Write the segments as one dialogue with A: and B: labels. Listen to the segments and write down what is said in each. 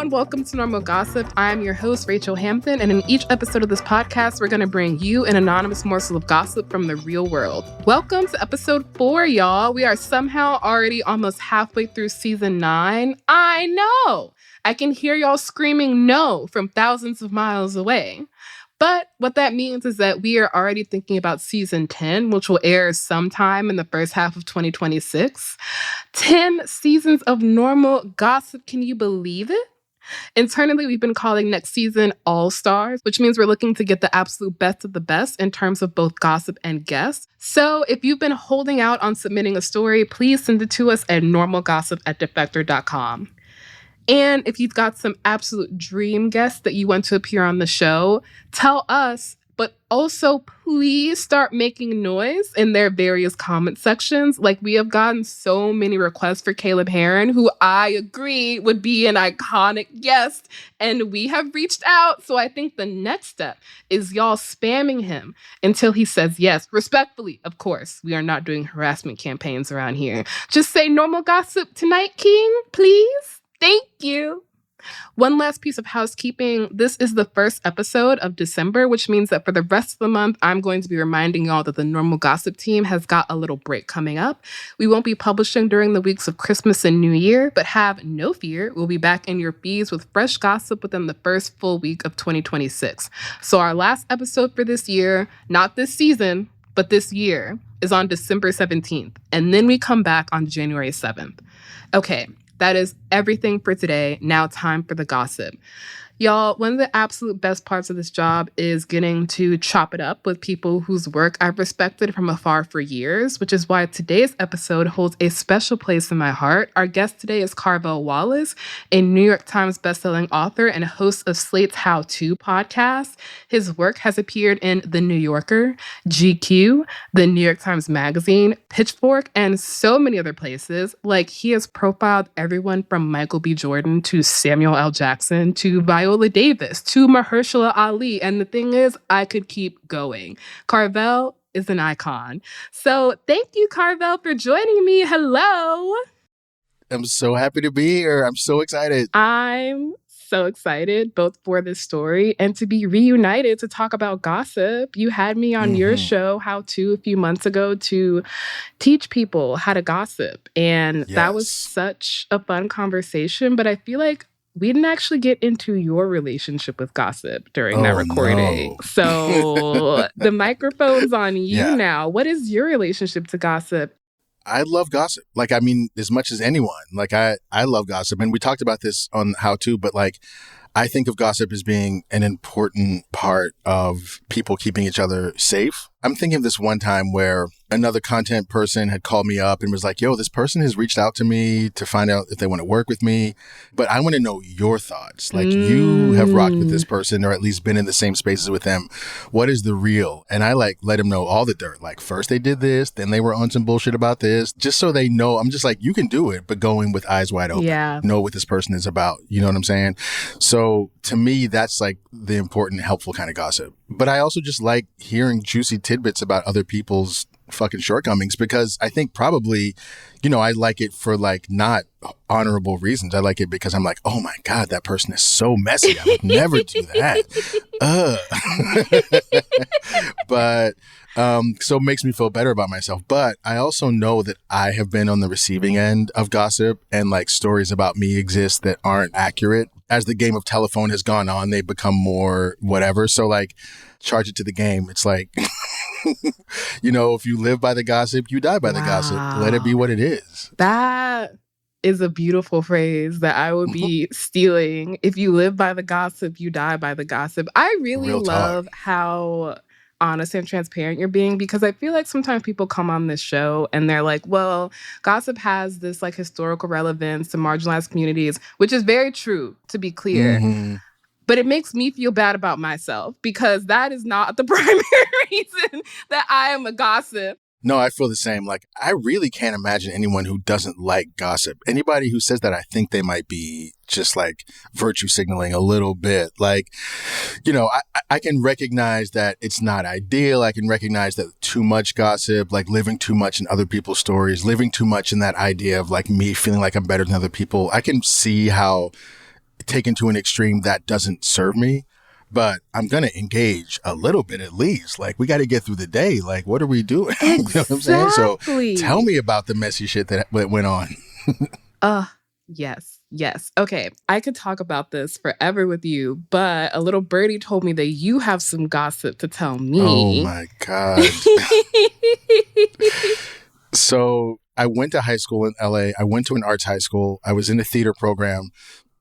A: everyone. Welcome to Normal Gossip. I'm your host, Rachel Hampton, and in each episode of this podcast, we're going to bring you an anonymous morsel of gossip from the real world. Welcome to episode 4, y'all. We are somehow already almost halfway through season 9. I know! I can hear y'all screaming no from thousands of miles away. But what that means is that we are already thinking about season 10, which will air sometime in the first half of 2026. 10 seasons of normal gossip. Can you believe it? Internally, we've been calling next season All Stars, which means we're looking to get the absolute best of the best in terms of both gossip and guests. So if you've been holding out on submitting a story, please send it to us at normalgossip@defector.com. And if you've got some absolute dream guests that you want to appear on the show, tell us, but also please start making noise in their various comment sections. Like, we have gotten so many requests for Caleb Heron, who I agree would be an iconic guest, and we have reached out. So I think the next step is y'all spamming him until he says yes. Respectfully, of course. We are not doing harassment campaigns around here. Just say normal gossip tonight, King, please. Thank you. One last piece of housekeeping. This is the first episode of December, which means that for the rest of the month, I'm going to be reminding y'all that the Normal Gossip team has got a little break coming up. We won't be publishing during the weeks of Christmas and New Year, but have no fear. We'll be back in your feeds with fresh gossip within the first full week of 2026. So our last episode for this year, not this season, but this year, is on December 17th. And then we come back on January 7th. Okay. That is everything for today. Now time for the gossip. Y'all, one of the absolute best parts of this job is getting to chop it up with people whose work I've respected from afar for years, which is why today's episode holds a special place in my heart. Our guest today is Carvell Wallace, a New York Times bestselling author and host of Slate's How To podcast. His work has appeared in The New Yorker, GQ, The New York Times Magazine, Pitchfork, and so many other places. Like, he has profiled everyone from Michael B. Jordan to Samuel L. Jackson to Viola Davis to Mahershala Ali. And the thing is, I could keep going. Carvell is an icon. So thank you, Carvell, for joining me. Hello.
B: I'm so happy to be here. I'm so excited.
A: I'm so excited both for this story and to be reunited to talk about gossip. You had me on your show, How To, a few months ago to teach people how to gossip. And that was such a fun conversation. But I feel like we didn't actually get into your relationship with gossip during that recording. No. So the microphone's on you now. What is your relationship to gossip?
B: I love gossip. Like, I mean, as much as anyone. Like, I love gossip. And we talked about this on How To, but like, I think of gossip as being an important part of people keeping each other safe. I'm thinking of this one time where another content person had called me up and was like, yo, this person has reached out to me to find out if they want to work with me. But I want to know your thoughts. Like, you have rocked with this person or at least been in the same spaces with them. What is the real? And I like let them know all the dirt. Like, first they did this, then they were on some bullshit about this, just so they know. I'm just like, you can do it, but going with eyes wide open. Yeah. Know what this person is about. You know what I'm saying? So to me, that's like the important, helpful kind of gossip. But I also just like hearing juicy tidbits about other people's fucking shortcomings, because I think probably, you know, I like it for like not honorable reasons. I like it because I'm like, oh my God, that person is so messy. I would never do that. But so it makes me feel better about myself. But I also know that I have been on the receiving end of gossip, and like stories about me exist that aren't accurate. As the game of telephone has gone on, they become more whatever. So like, charge it to the game. It's like, you know, if you live by the gossip, you die by the gossip. Let it be what it is.
A: That is a beautiful phrase that I would be stealing. If you live by the gossip, you die by the gossip. I really love how honest and transparent you're being, because I feel like sometimes people come on this show and they're like, well, gossip has this like historical relevance to marginalized communities, which is very true, to be clear. But it makes me feel bad about myself, because that is not the primary reason that I am a gossip.
B: No, I feel the same. Like, I really can't imagine anyone who doesn't like gossip. Anybody who says that, I think they might be just like virtue signaling a little bit. Like, you know, I can recognize that it's not ideal. I can recognize that too much gossip, like living too much in other people's stories, living too much in that idea of like me feeling like I'm better than other people. I can see how taken to an extreme that doesn't serve me. But I'm going to engage a little bit at least. Like, we got to get through the day. Like, what are we doing?
A: Exactly.
B: You know what I'm saying? So tell me about the messy shit that went on.
A: Yes. Okay. I could talk about this forever with you, but a little birdie told me that you have some gossip to tell me.
B: Oh my God. So I went to high school in LA. I went to an arts high school. I was in a theater program.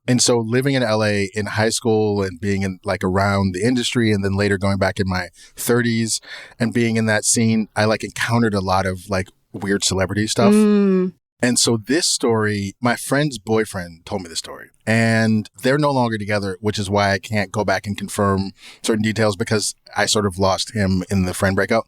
B: And so living in LA in high school and being in like around the industry and then later going back in my 30s and being in that scene, I like encountered a lot of like weird celebrity stuff. And so this story, my friend's boyfriend told me the story, and they're no longer together, which is why I can't go back and confirm certain details because I sort of lost him in the friend breakup.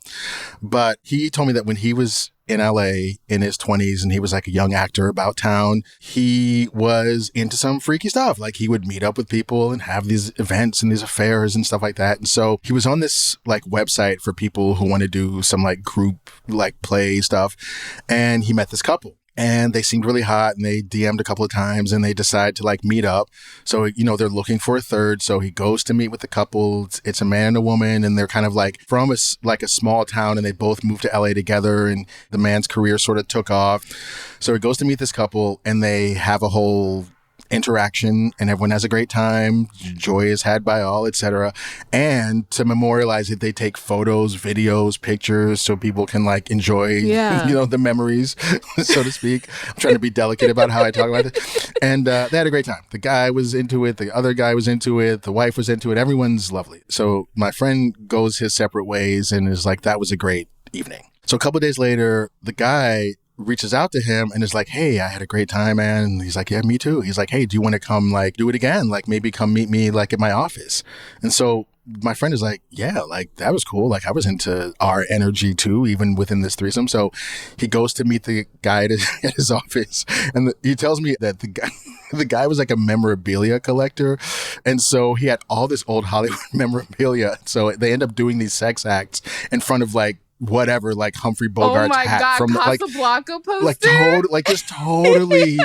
B: But he told me that when he was in LA in his 20s and he was like a young actor about town, he was into some freaky stuff. Like he would meet up with people and have these events and these affairs and stuff like that. And so he was on this like website for people who want to do some like group like play stuff. And he met this couple. And they seemed really hot and they DM'd a couple of times and they decide to like meet up. So, you know, they're looking for a third. So he goes to meet with the couple. It's a man and a woman and they're kind of like from a small town and they both moved to LA together and the man's career sort of took off. So he goes to meet this couple and they have a whole interaction and everyone has a great time. Joy is had by all, etc. And to memorialize it, they take photos, videos, pictures so people can like enjoy, you know, the memories, so to speak. I'm trying to be delicate about how I talk about it. And they had a great time. The guy was into it. The other guy was into it. The wife was into it. Everyone's lovely. So my friend goes his separate ways and is like, that was a great evening. So a couple of days later, the guy reaches out to him and is like, hey, I had a great time, man. And he's like, yeah, me too. He's like, hey, do you want to come like do it again? Like maybe come meet me like at my office. And so my friend is like, yeah, like that was cool. Like I was into our energy too, even within this threesome. So he goes to meet the guy at his office and he tells me that the guy was like a memorabilia collector. And so he had all this old Hollywood memorabilia. So they end up doing these sex acts in front of like whatever, like Humphrey Bogart's hat from
A: Casablanca
B: poster, like just totally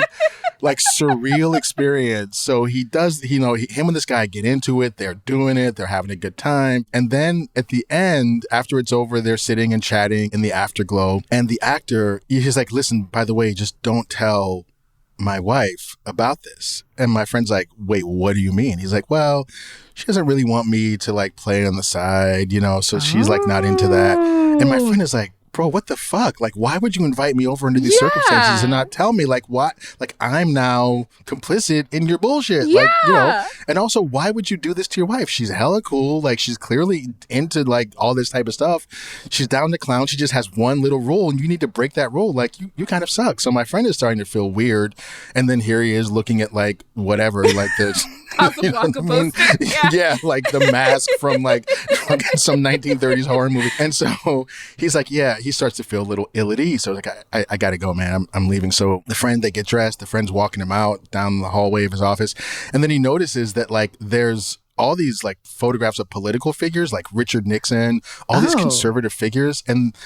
B: like surreal experience. So he does, you know, him and this guy get into it. They're doing it. They're having a good time. And then at the end, after it's over, they're sitting and chatting in the afterglow. And the actor, he's like, listen, by the way, just don't tell my wife about this. And my friend's like, wait, what do you mean? He's like, well, she doesn't really want me to like play on the side, you know, so she's like not into that. And my friend is like, bro, what the fuck? Like, why would you invite me over under these circumstances and not tell me? Like, what? Like, I'm now complicit in your bullshit. Like, you know, and also, why would you do this to your wife? She's hella cool. Like, she's clearly into like all this type of stuff. She's down to clown. She just has one little rule and you need to break that rule. Like, you kind of suck. So my friend is starting to feel weird. And then here he is looking at like whatever, like this. You know what I mean? Yeah, like the mask from like some 1930s horror movie. And so he's like, yeah, he starts to feel a little ill at ease. So like, I got to go, man. I'm leaving. So they get dressed. The friend's walking him out down the hallway of his office. And then he notices that like there's all these like photographs of political figures like Richard Nixon, all these conservative figures. And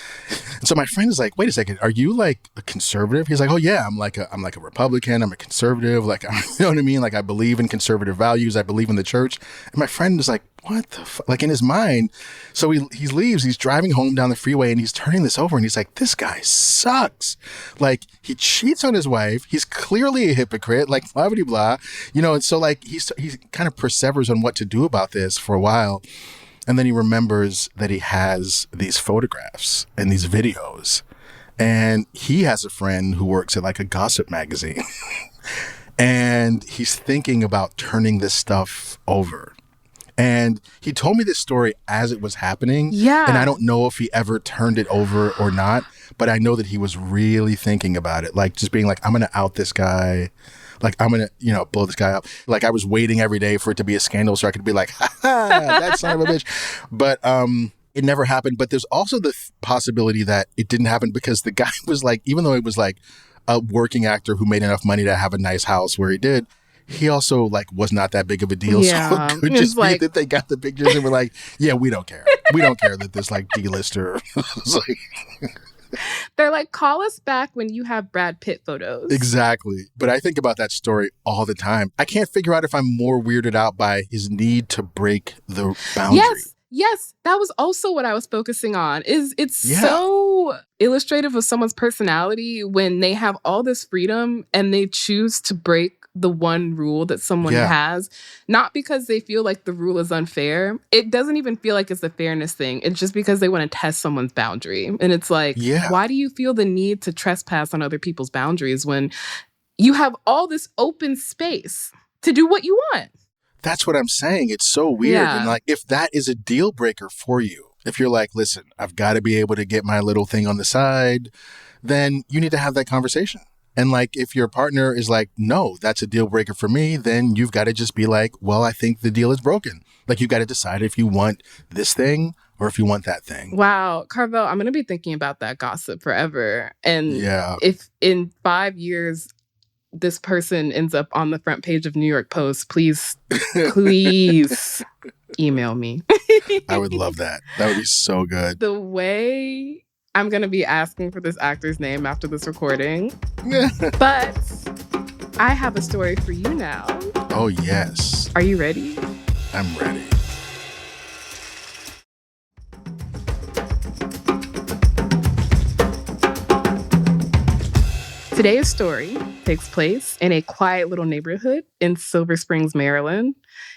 B: so my friend is like, wait a second, are you like a conservative? He's like, oh yeah, I'm like a Republican. I'm a conservative. Like, you know what I mean? Like I believe in conservative values. I believe in the church. And my friend is like, what the fuck? Like in his mind. So he leaves, he's driving home down the freeway and he's turning this over and he's like, this guy sucks. Like he cheats on his wife. He's clearly a hypocrite, like blah, blah, blah. You know, and so like he kind of persevers on what to do about this for a while. And then he remembers that he has these photographs and these videos. And he has a friend who works at like a gossip magazine. And he's thinking about turning this stuff over. And he told me this story as it was happening. Yeah. And I don't know if he ever turned it over or not, but I know that he was really thinking about it. Like just being like, I'm going to out this guy. Like, I'm going to, you know, blow this guy up. Like I was waiting every day for it to be a scandal so I could be like, ha ha, that son of a bitch. But it never happened. But there's also the possibility that it didn't happen because the guy was like, even though it was like a working actor who made enough money to have a nice house where he did, he also like was not that big of a deal. Yeah. So it could just be that they got the pictures and were like, yeah, we don't care. We don't care that this like D-lister was like...
A: They're like, call us back when you have Brad Pitt photos.
B: Exactly. But I think about that story all the time. I can't figure out if I'm more weirded out by his need to break the boundary.
A: Yes, that was also what I was focusing on. It's so illustrative of someone's personality when they have all this freedom and they choose to break the one rule that someone has, not because they feel like the rule is unfair. It doesn't even feel like it's a fairness thing. It's just because they want to test someone's boundary. And it's like, why do you feel the need to trespass on other people's boundaries when you have all this open space to do what you want?
B: That's what I'm saying. It's so weird. And like, if that is a deal breaker for you, if you're like, listen, I've got to be able to get my little thing on the side, then you need to have that conversation. And like, if your partner is like, no, that's a deal breaker for me, then you've got to just be like, well, I think the deal is broken. Like, you've got to decide if you want this thing or if you want that thing.
A: Wow. Carvell, I'm going to be thinking about that gossip forever. And if in 5 years, this person ends up on the front page of New York Post, please email me.
B: I would love that. That would be so good.
A: The way I'm going to be asking for this actor's name after this recording. But I have a story for you now.
B: Oh, yes.
A: Are you ready?
B: I'm ready.
A: Today's story takes place in a quiet little neighborhood in Silver Springs, Maryland.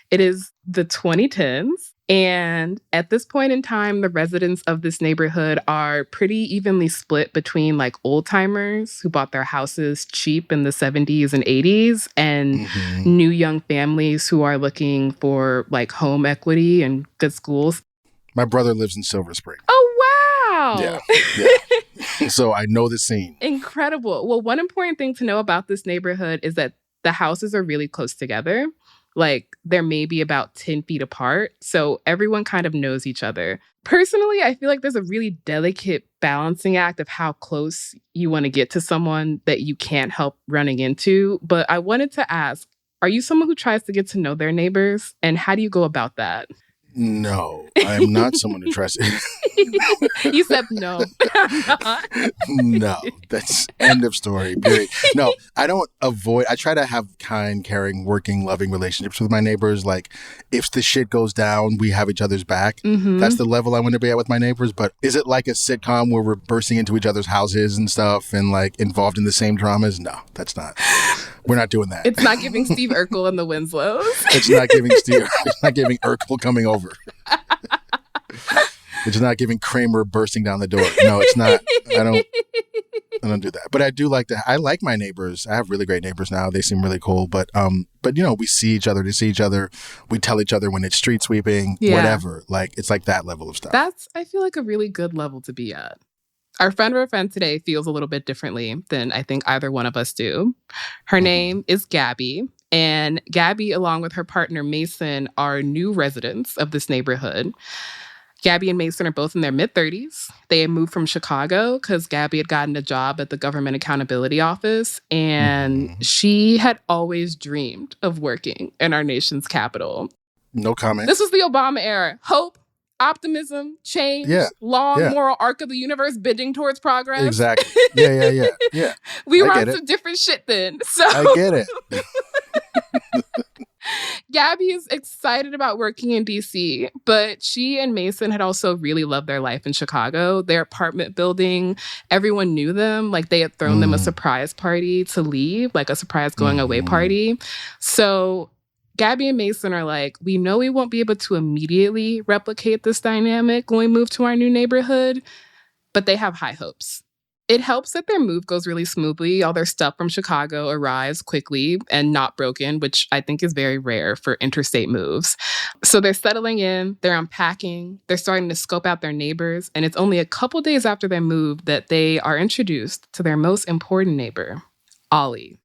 A: It is the 2010s. And at this point in time, the residents of this neighborhood are pretty evenly split between like old timers who bought their houses cheap in the 70s and 80s and new young families who are looking for like home equity and good schools.
B: My brother lives in Silver Spring.
A: Oh, wow.
B: Yeah. So I know the scene.
A: Incredible. Well, one important thing to know about this neighborhood is that the houses are really close together. Like, they're maybe about 10 feet apart. So everyone kind of knows each other. Personally, I feel like there's a really delicate balancing act of how close you want to get to someone that you can't help running into. But I wanted to ask, are you someone who tries to get to know their neighbors? And how do you go about that?
B: No, I'm not someone who tries to.
A: You said no. I'm not.
B: No, that's end of story, period. No, I try to have kind, caring, working, loving relationships with my neighbors. Like, if the shit goes down, we have each other's back. That's the level I want to be at with my neighbors. But is it like a sitcom where we're bursting into each other's houses and stuff and like involved in the same dramas? No, that's not. We're not doing that.
A: It's not giving Steve Urkel and the Winslows.
B: It's not giving Urkel coming over. It's not giving Kramer bursting down the door. No, it's not. I don't do that. But I do like I like my neighbors. I have really great neighbors now. They seem really cool. But you know, we see each other to see each other. We tell each other when it's street sweeping, whatever. Like, it's like that level of stuff.
A: That's, I feel like, a really good level to be at. Our friend of a friend today feels a little bit differently than I think either one of us do. Her name is Gabby. And Gabby, along with her partner Mason, are new residents of this neighborhood. Gabby and Mason are both in their mid-30s. They had moved from Chicago because Gabby had gotten a job at the Government Accountability Office. And she had always dreamed of working in our nation's capital.
B: No comment.
A: This was the Obama era. Hope, optimism, change, long moral arc of the universe bending towards progress.
B: Exactly. Yeah.
A: We were on some different shit then. So
B: I get it.
A: Gabby is excited about working in DC, but she and Mason had also really loved their life in Chicago. Their apartment building, everyone knew them. Like, they had thrown them a surprise party to leave, like a surprise going away party. So Gabby and Mason are like, we know we won't be able to immediately replicate this dynamic when we move to our new neighborhood, but they have high hopes. It helps that their move goes really smoothly. All their stuff from Chicago arrives quickly and not broken, which I think is very rare for interstate moves. So they're settling in, they're unpacking, they're starting to scope out their neighbors, and it's only a couple days after their move that they are introduced to their most important neighbor, Ollie.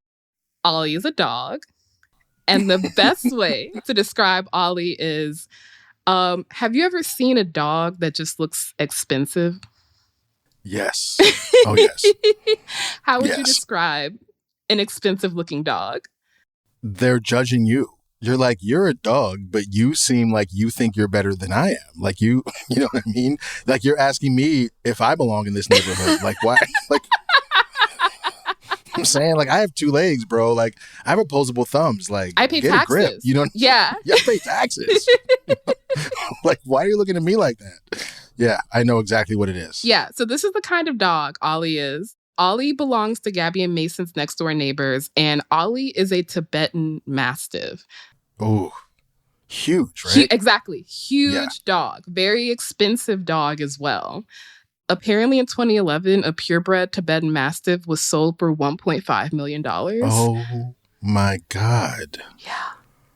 A: Ollie is a dog. And the best way to describe Ollie is, have you ever seen a dog that just looks expensive?
B: Yes. Oh, yes.
A: How would you describe an expensive looking dog?
B: They're judging you. You're like, you're a dog, but you seem like you think you're better than I am. Like you know what I mean? Like you're asking me if I belong in this neighborhood. Like why? Like I'm saying, like I have 2 legs, bro. Like I have opposable thumbs. Like
A: I pay
B: get
A: taxes.
B: a grip. You know?
A: Yeah.
B: Yeah, I pay taxes. Like why are you looking at me like that? Yeah, I know exactly what it is.
A: Yeah. So this is the kind of dog Ollie is. Ollie belongs to Gabby and Mason's next door neighbors, and Ollie is a Tibetan Mastiff.
B: Oh, huge, right?
A: Exactly. Huge dog. Very expensive dog as well. Apparently in 2011, a purebred Tibetan Mastiff was sold for $1.5 million.
B: Oh my God.
A: Yeah.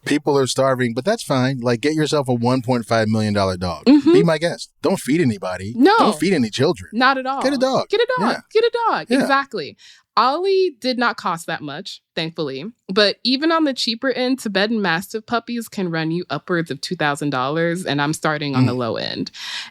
B: People are starving, but that's fine. Like, get yourself a $1.5 million dog.
A: Mm-hmm.
B: Be my guest. Don't feed anybody.
A: No.
B: Don't feed any children.
A: Not at all.
B: Get a dog.
A: Get a dog.
B: Yeah.
A: Get a dog.
B: Yeah.
A: Exactly. Ollie did not cost that much, thankfully. But even on the cheaper end, Tibetan Mastiff puppies can run you upwards of $2,000, and I'm starting on the low end.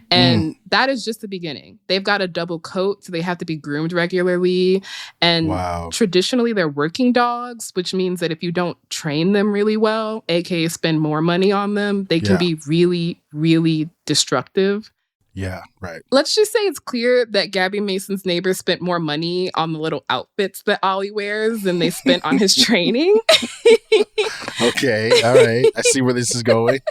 A: And that is just the beginning. They've got a double coat, so they have to be groomed regularly. And traditionally, they're working dogs, which means that if you don't train them really well, aka spend more money on them, they can be really, really destructive.
B: Yeah, right.
A: Let's just say it's clear that Gabby Mason's neighbors spent more money on the little outfits that Ollie wears than they spent on his training.
B: Okay, all right. I see where this is going.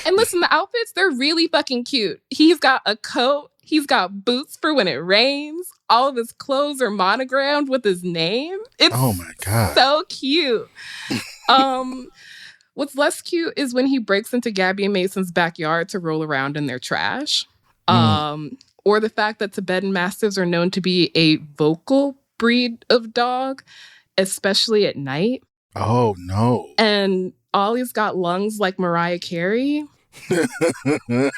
A: And listen, the outfits, they're really fucking cute. He's got a coat. He's got boots for when it rains. All of his clothes are monogrammed with his name. It's
B: oh my God.
A: So cute. What's less cute is when he breaks into Gabby and Mason's backyard to roll around in their trash. Or the fact that Tibetan Mastiffs are known to be a vocal breed of dog, especially at night.
B: Oh, no.
A: And Ollie's got lungs like Mariah Carey.
B: I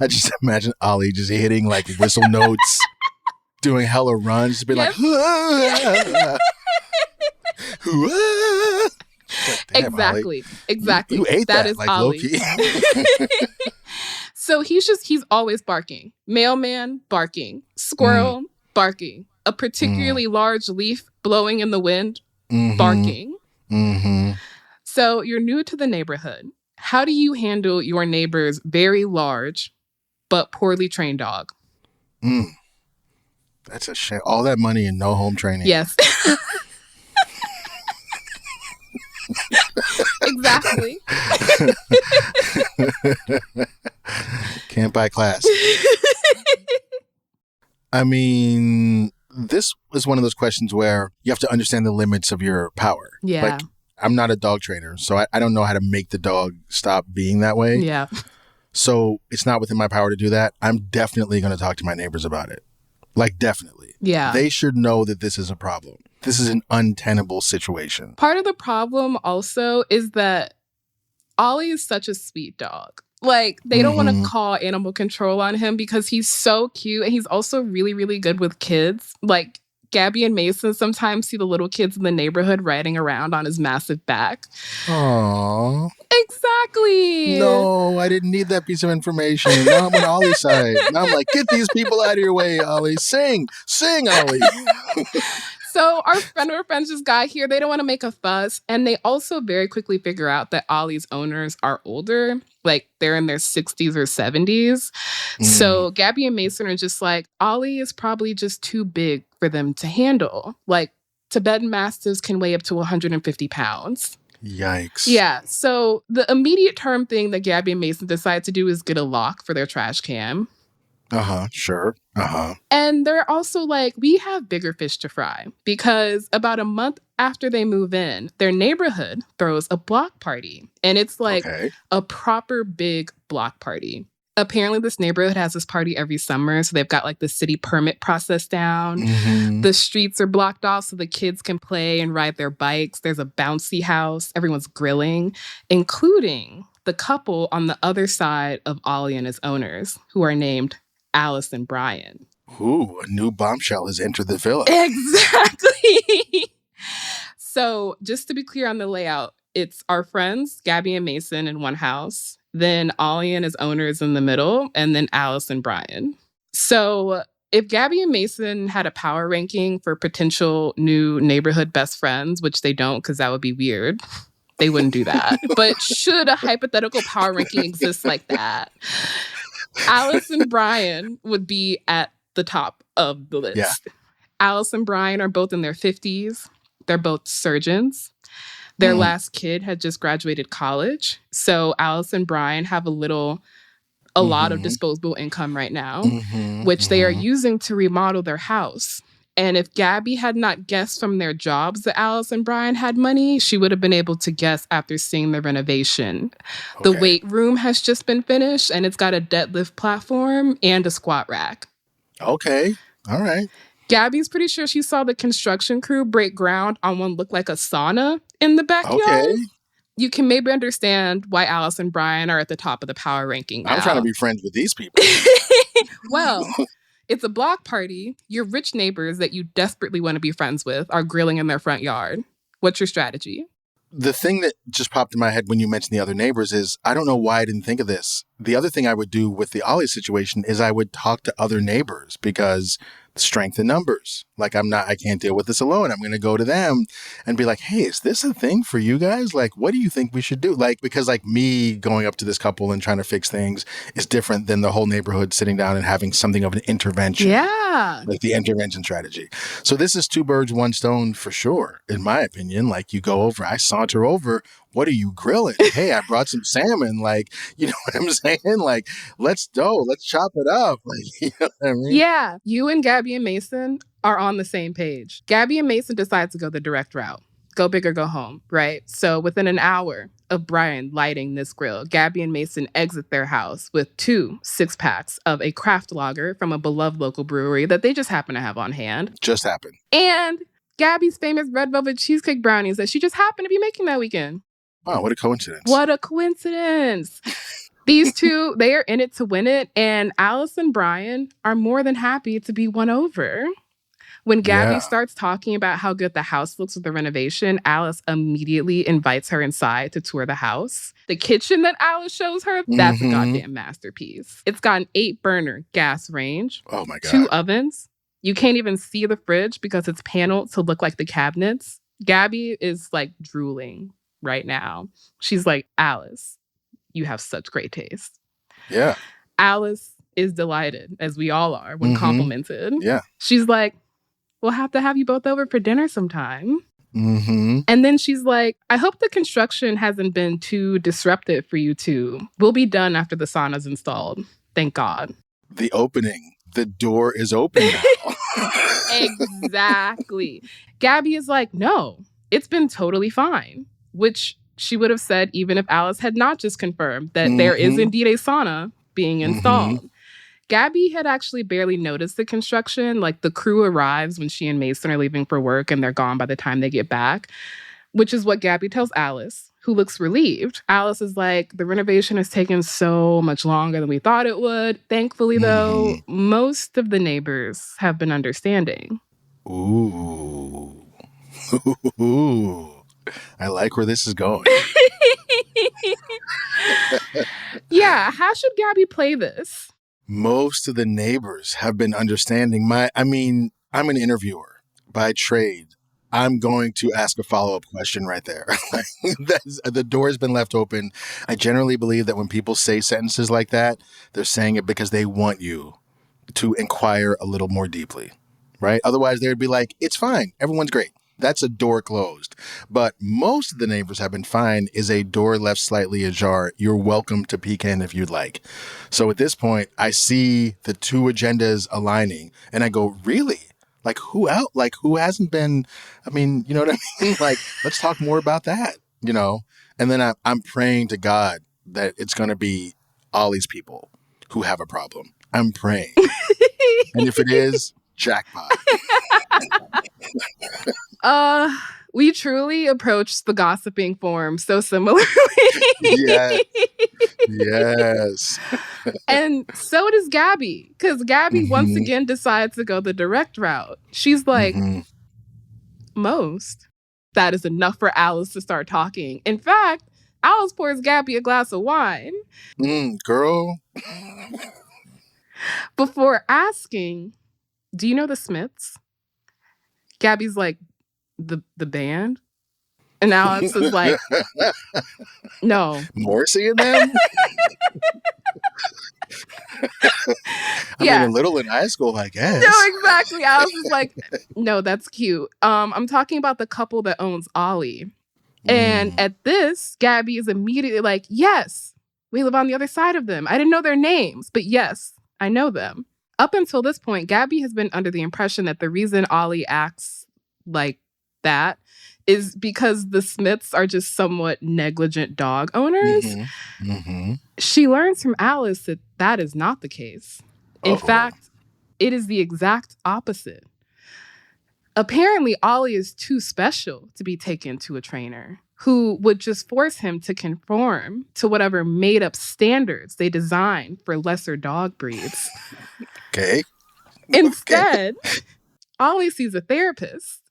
B: just imagine Ollie just hitting like whistle notes, doing hella runs, to be like,
A: exactly. Exactly.
B: You ate that
A: is
B: like
A: Ollie.
B: low-key.
A: So he's always barking. Mailman barking. Squirrel barking. A particularly large leaf blowing in the wind barking. So you're new to the neighborhood. How do you handle your neighbor's very large but poorly trained dog?
B: That's a shame. All that money and no home training.
A: Yes. Exactly.
B: Can't buy class. I mean, this is one of those questions where you have to understand the limits of your power.
A: Yeah.
B: Like, I'm not a dog trainer, so I don't know how to make the dog stop being that way.
A: Yeah.
B: So it's not within my power to do that. I'm definitely going to talk to my neighbors about it. Like, definitely.
A: Yeah.
B: They should know that this is a problem. This is an untenable situation.
A: Part of the problem also is that Ollie is such a sweet dog. Like, they don't want to call animal control on him because he's so cute. And he's also really, really good with kids. Like, Gabby and Mason sometimes see the little kids in the neighborhood riding around on his massive back.
B: Aww.
A: Exactly.
B: No, I didn't need that piece of information. Now I'm on Ollie's side. Now I'm like, get these people out of your way, Ollie. Sing, Ollie.
A: So our friends just got here. They don't want to make a fuss. And they also very quickly figure out that Ollie's owners are older. Like, they're in their 60s or 70s. So Gabby and Mason are just like, Ollie is probably just too big for them to handle. Like, Tibetan Mastiffs can weigh up to 150 pounds.
B: Yikes.
A: Yeah. So the immediate term thing that Gabby and Mason decide to do is get a lock for their trash can.
B: Sure.
A: And they're also like, we have bigger fish to fry, because about a month after they move in, their neighborhood throws a block party. And it's like a proper big block party. Apparently, this neighborhood has this party every summer. So they've got like the city permit process down. The streets are blocked off so the kids can play and ride their bikes. There's a bouncy house. Everyone's grilling, including the couple on the other side of Ollie and his owners, who are named Alice and Brian.
B: Ooh, a new bombshell has entered the villa.
A: Exactly. So just to be clear on the layout, it's our friends, Gabby and Mason, in one house, then Ollie and his owners in the middle, and then Alice and Brian. So if Gabby and Mason had a power ranking for potential new neighborhood best friends, which they don't because that would be weird, They wouldn't do that. But should a hypothetical power ranking exist like that, Alice and Brian would be at the top of the list.
B: Yeah.
A: Alice and Brian are both in their 50s. They're both surgeons. Their last kid had just graduated college. So Alice and Brian have a lot of disposable income right now, which they are using to remodel their house. And if Gabby had not guessed from their jobs that Alice and Brian had money, she would have been able to guess after seeing the renovation. The weight room has just been finished, and it's got a deadlift platform and a squat rack.
B: Okay. All right.
A: Gabby's pretty sure she saw the construction crew break ground on what looked like a sauna in the backyard.
B: Okay.
A: You can maybe understand why Alice and Brian are at the top of the power ranking now.
B: I'm trying to be friends with these people.
A: Well, it's a block party. Your rich neighbors that you desperately want to be friends with are grilling in their front yard. What's your strategy?
B: The thing that just popped in my head when you mentioned the other neighbors is, I don't know why I didn't think of this. The other thing I would do with the Ollie situation is I would talk to other neighbors, because strength in numbers. Like, I can't deal with this alone. I'm going to go to them and be like, hey, is this a thing for you guys? Like, what do you think we should do? Like, because like me going up to this couple and trying to fix things is different than the whole neighborhood sitting down and having something of an intervention.
A: Yeah.
B: Like the intervention strategy. So this is two birds, one stone for sure, in my opinion. Like, you go over, I saunter over. What are you grilling? Hey, I brought some salmon. Like, you know what I'm saying? Like, let's chop it up. Like, you know what I mean?
A: Yeah. You and Gabby and Mason are on the same page. Gabby and Mason decide to go the direct route. Go big or go home, right? So within an hour of Brian lighting this grill, Gabby and Mason exit their house with 2 6-packs of a craft lager from a beloved local brewery that they just happen to have on hand.
B: Just happened.
A: And Gabby's famous red velvet cheesecake brownies that she just happened to be making that weekend.
B: Wow, what a coincidence.
A: What a coincidence. These two, they are in it to win it. And Alice and Brian are more than happy to be won over. When Gabby starts talking about how good the house looks with the renovation, Alice immediately invites her inside to tour the house. The kitchen that Alice shows her, that's a goddamn masterpiece. It's got an 8-burner gas range.
B: Oh my God.
A: 2 ovens. You can't even see the fridge because it's paneled to look like the cabinets. Gabby is like drooling right now. She's like, Alice, you have such great taste.
B: Yeah.
A: Alice is delighted, as we all are, when complimented.
B: Yeah.
A: She's like, we'll have to have you both over for dinner sometime.
B: Mm-hmm.
A: And then she's like, I hope the construction hasn't been too disruptive for you two. We'll be done after the sauna's installed. Thank God.
B: The opening. The door is open now.
A: Exactly. Gabby is like, no, it's been totally fine. Which she would have said even if Alice had not just confirmed that there is indeed a sauna being installed. Gabby had actually barely noticed the construction. Like, the crew arrives when she and Mason are leaving for work and they're gone by the time they get back, which is what Gabby tells Alice, who looks relieved. Alice is like, the renovation has taken so much longer than we thought it would. Thankfully, though, most of the neighbors have been understanding.
B: Ooh. Ooh. I like where this is going.
A: Yeah, how should Gabby play this?
B: Most of the neighbors have been understanding. I'm an interviewer by trade. I'm going to ask a follow-up question right there. The door has been left open. I generally believe that when people say sentences like that, they're saying it because they want you to inquire a little more deeply, right? Otherwise, they'd be like, it's fine. Everyone's great. That's a door closed. But most of the neighbors have been fine is a door left slightly ajar. You're welcome to peek in if you'd like. So at this point, I see the two agendas aligning and I go, really? Like, who out? Like, who hasn't been? I mean, you know what I mean? Like, let's talk more about that, you know? And then I'm praying to God that it's going to be Ollie's people who have a problem. I'm praying. And if it is, jackpot.
A: We truly approached the gossiping forum so similarly.
B: Yes. Yes.
A: And so does Gabby, because Gabby once again decides to go the direct route. She's like, most. That is enough for Alice to start talking. In fact, Alice pours Gabby a glass of wine.
B: Girl.
A: Before asking, do you know the Smiths? Gabby's like, the band? And Alex is like, no.
B: Morrissey in them? I mean, a little in high school, I guess.
A: No, exactly. Alex is like, no, that's cute. I'm talking about the couple that owns Ollie. And at this, Gabby is immediately like, yes, we live on the other side of them. I didn't know their names, but yes, I know them. Up until this point, Gabby has been under the impression that the reason Ollie acts like that is because the Smiths are just somewhat negligent dog owners. She learns from Alice that that is not the case. In fact, it is the exact opposite. Apparently, Ollie is too special to be taken to a trainer who would just force him to conform to whatever made-up standards they design for lesser dog breeds.
B: Okay.
A: Instead, Ollie sees a therapist.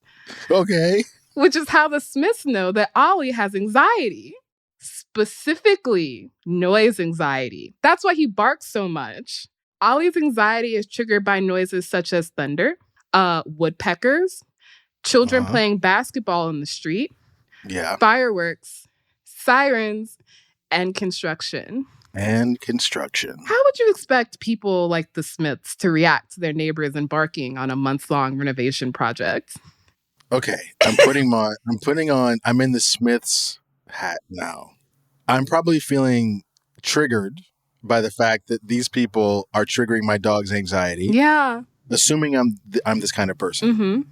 B: Okay.
A: Which is how the Smiths know that Ollie has anxiety. Specifically, noise anxiety. That's why he barks so much. Ollie's anxiety is triggered by noises such as thunder, woodpeckers, children playing basketball in the street, fireworks, sirens, and construction.
B: How
A: would you expect people like the Smiths to react to their neighbors embarking on a months-long renovation project?
B: Okay, I'm in the Smiths hat now. I'm probably feeling triggered by the fact that these people are triggering my dog's anxiety.
A: Yeah.
B: Assuming I'm this kind of person.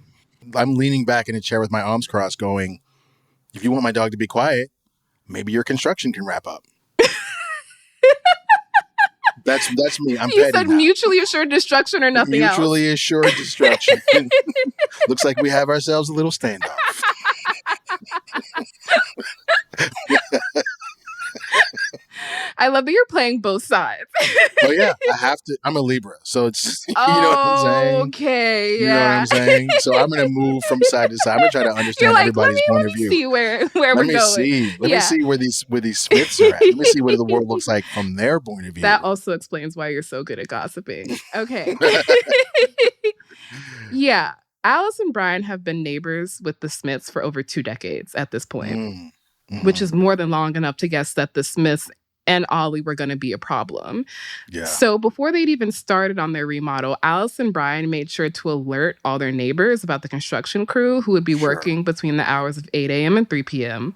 B: I'm leaning back in a chair with my arms crossed going, if you want my dog to be quiet, maybe your construction can wrap up. That's me. I'm petty.
A: You said mutually assured destruction or nothing else.
B: Mutually assured destruction. Looks like we have ourselves a little standoff.
A: I love that you're playing both sides.
B: Oh yeah, I have to. I'm a Libra, so it's you know what I'm saying.
A: Okay,
B: you know what I'm saying. So I'm gonna move from side to side. I'm gonna try to understand everybody's point of view.
A: See where we're going.
B: Let me see where these Smiths are at. Let me see what the world looks like from their point of view.
A: That also explains why you're so good at gossiping. Okay. Yeah, Alice and Brian have been neighbors with the Smiths for over 2 decades at this point, which is more than long enough to guess that the Smiths and Ollie were going to be a problem. Yeah. So before they'd even started on their remodel, Alice and Brian made sure to alert all their neighbors about the construction crew who would be working between the hours of 8 a.m. and 3 p.m.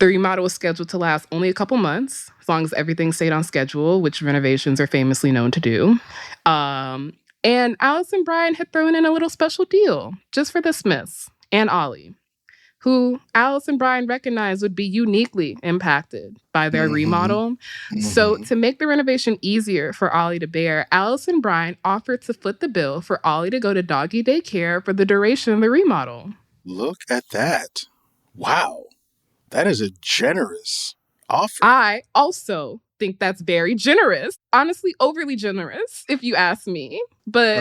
A: The remodel was scheduled to last only a couple months, as long as everything stayed on schedule, which renovations are famously known to do. And Alice and Brian had thrown in a little special deal just for the Smiths and Ollie, who Alice and Brian recognized would be uniquely impacted by their remodel. So to make the renovation easier for Ollie to bear, Alice and Brian offered to foot the bill for Ollie to go to doggy daycare for the duration of the remodel.
B: Look at that. Wow. That is a generous offer.
A: I also think that's very generous. Honestly, overly generous, if you ask me. But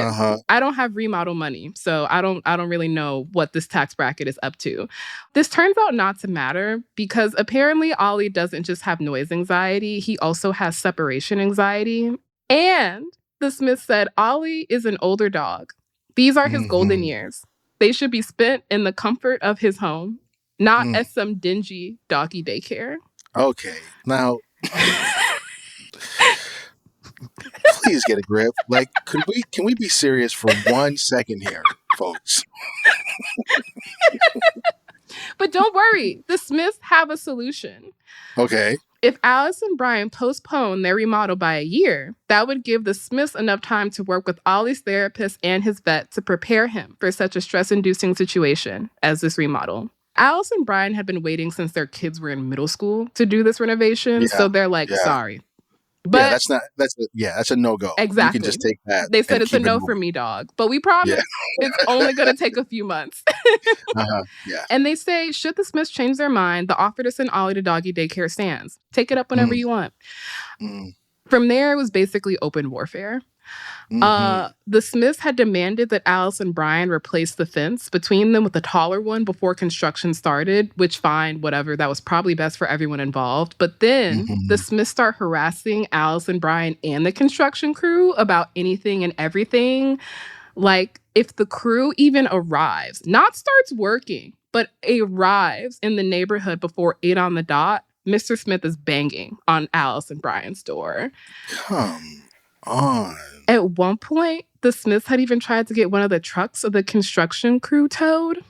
A: I don't have remodel money, so I don't really know what this tax bracket is up to. This turns out not to matter because apparently Ollie doesn't just have noise anxiety, he also has separation anxiety. And the Smith said Ollie is an older dog. These are his golden years. They should be spent in the comfort of his home, not at some dingy doggy daycare.
B: Okay, now please get a grip. Like, can we be serious for 1 second here, folks?
A: But don't worry, the Smiths have a solution.
B: Okay.
A: If Alice and Brian postpone their remodel by a year, that would give the Smiths enough time to work with Ollie's therapist and his vet to prepare him for such a stress-inducing situation as this remodel. Alice and Brian had been waiting since their kids were in middle school to do this renovation, so they're like, sorry. But
B: that's a no-go.
A: Exactly.
B: You can just take that.
A: They said it's a no for me, dog. But we promise it's only going to take a few months. And they say, should the Smiths change their mind, the offer to send Ollie to doggy daycare stands. Take it up whenever you want. From there, it was basically open warfare. The Smiths had demanded that Alice and Brian replace the fence between them with a taller one before construction started, which fine, whatever, that was probably best for everyone involved. But then the Smiths start harassing Alice and Brian and the construction crew about anything and everything. Like, if the crew even arrives, not starts working, but arrives in the neighborhood before 8 on the dot. Mr. Smith is banging on Alice and Brian's door.
B: Come on.
A: At one point, the Smiths had even tried to get one of the trucks of the construction crew towed.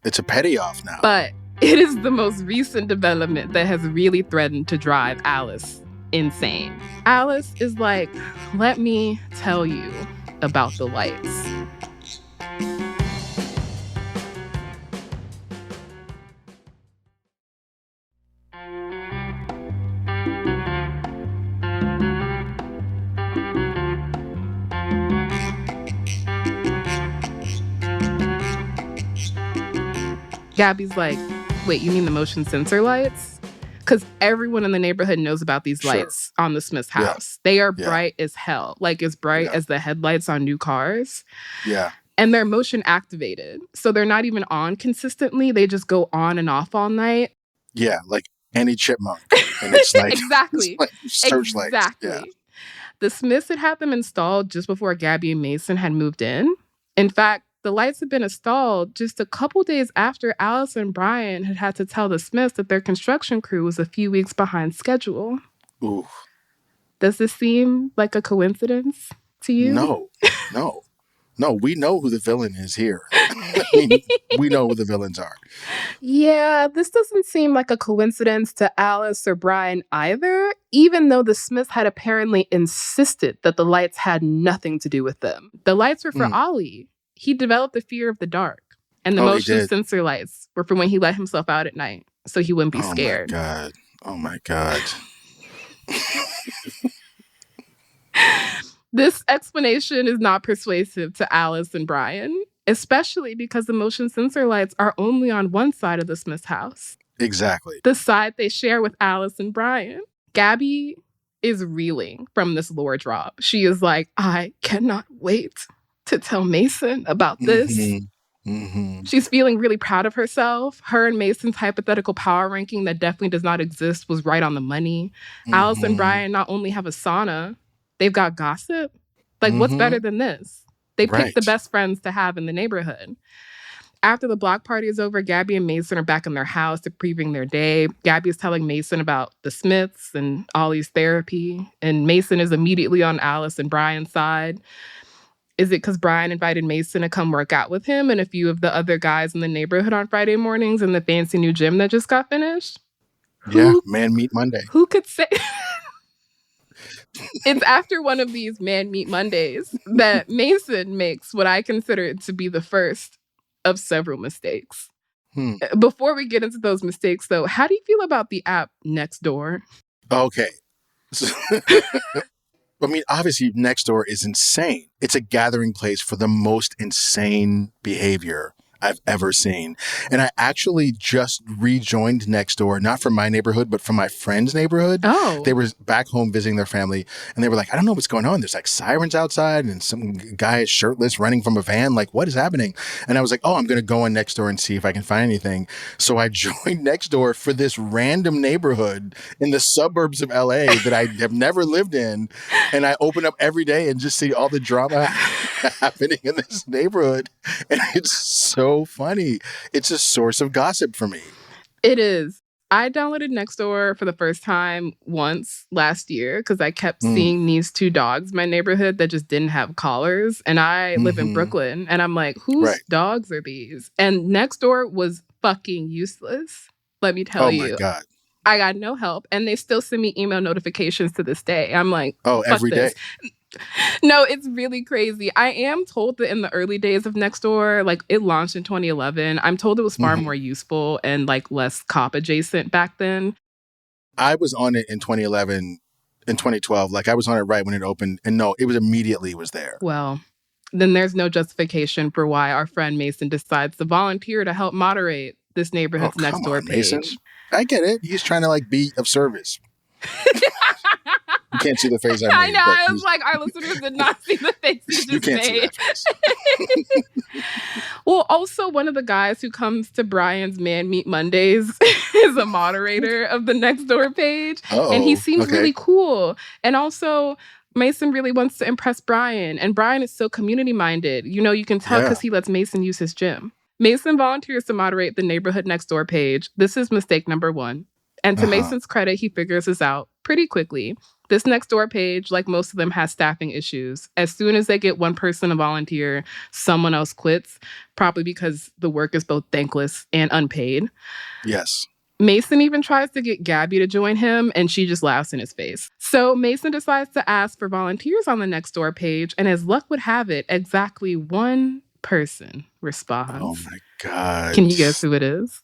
B: It's a petty off now.
A: But it is the most recent development that has really threatened to drive Alice insane. Alice is like, let me tell you about the lights. Gabby's like, wait, you mean the motion sensor lights? Because everyone in the neighborhood knows about these lights on the Smith's house. Yeah. They are bright as hell, like as bright as the headlights on new cars.
B: Yeah.
A: And they're motion activated. So they're not even on consistently. They just go on and off all night.
B: Yeah, like any chipmunk. And it's like,
A: exactly.
B: It's like searchlights.
A: Exactly. Yeah. The Smiths had them installed just before Gabby and Mason had moved in. In fact, the lights had been installed just a couple days after Alice and Brian had to tell the Smiths that their construction crew was a few weeks behind schedule.
B: Ooh.
A: Does this seem like a coincidence to you?
B: No. We know who the villain is here. I mean, we know who the villains are.
A: Yeah, this doesn't seem like a coincidence to Alice or Brian either, even though the Smiths had apparently insisted that the lights had nothing to do with them. The lights were for Ollie. He developed a fear of the dark. And the motion sensor lights were for when he let himself out at night, so he wouldn't be scared.
B: Oh my God.
A: This explanation is not persuasive to Alice and Brian, especially because the motion sensor lights are only on one side of the Smith's house.
B: Exactly.
A: The side they share with Alice and Brian. Gabby is reeling from this lore drop. She is like, I cannot wait to tell Mason about this. She's feeling really proud of herself. Her and Mason's hypothetical power ranking that definitely does not exist was right on the money. Alice and Brian not only have a sauna, they've got gossip. Like, what's better than this? They picked the best friends to have in the neighborhood. After the block party is over, Gabby and Mason are back in their house debriefing their day. Gabby is telling Mason about the Smiths and Ollie's therapy. And Mason is immediately on Alice and Brian's side. Is it because Brian invited Mason to come work out with him and a few of the other guys in the neighborhood on Friday mornings in the fancy new gym that just got finished?
B: Man Meet Monday.
A: Who could say... It's after one of these Man Meet Mondays that Mason makes what I consider to be the first of several mistakes. Before we get into those mistakes, though, how do you feel about the app Nextdoor?
B: Okay. I mean, obviously, Nextdoor is insane. It's a gathering place for the most insane behavior I've ever seen. And I actually just rejoined Nextdoor, not from my neighborhood, but from my friend's neighborhood.
A: Oh.
B: They were back home visiting their family, and they were like, I don't know what's going on. There's like sirens outside, and some guy is shirtless running from a van. Like, what is happening? And I was like, oh, I'm going to go on Nextdoor and see if I can find anything. So I joined Nextdoor for this random neighborhood in the suburbs of LA that I have never lived in. And I open up every day and just see all the drama happening in this neighborhood. And it's so funny. It's a source of gossip for me.
A: It is. I downloaded Nextdoor for the first time once last year because I kept seeing these two dogs in my neighborhood that just didn't have collars. And I live in Brooklyn. And I'm like, whose dogs are these? And Nextdoor was fucking useless. Let me tell you.
B: Oh my God.
A: I got no help. And they still send me email notifications to this day. I'm like,
B: every day.
A: No, it's really crazy. I am told that in the early days of Nextdoor, like it launched in 2011, I'm told it was far more useful and like less cop adjacent back then.
B: I was on it in 2011, in 2012. Like I was on it right when it opened. And no, it was immediately was there.
A: Well, then there's no justification for why our friend Mason decides to volunteer to help moderate this neighborhood's Nextdoor page.
B: Mason. I get it. He's trying to like be of service. You can't see the face I made.
A: I know. I was like, our listeners did not see the face you just made.
B: See that face.
A: Well, also one of the guys who comes to Brian's Man Meet Mondays is a moderator of the Nextdoor page. And he seems really cool. And also, Mason really wants to impress Brian. And Brian is so community-minded. You know, you can tell because he lets Mason use his gym. Mason volunteers to moderate the neighborhood next door page. This is mistake number 1. And to Mason's credit, he figures this out pretty quickly. This next door page, like most of them, has staffing issues. As soon as they get one person to volunteer, someone else quits, probably because the work is both thankless and unpaid.
B: Yes.
A: Mason even tries to get Gabby to join him, and she just laughs in his face. So Mason decides to ask for volunteers on the next door page, and as luck would have it, exactly one person responds.
B: Oh my God.
A: Can you guess who it is?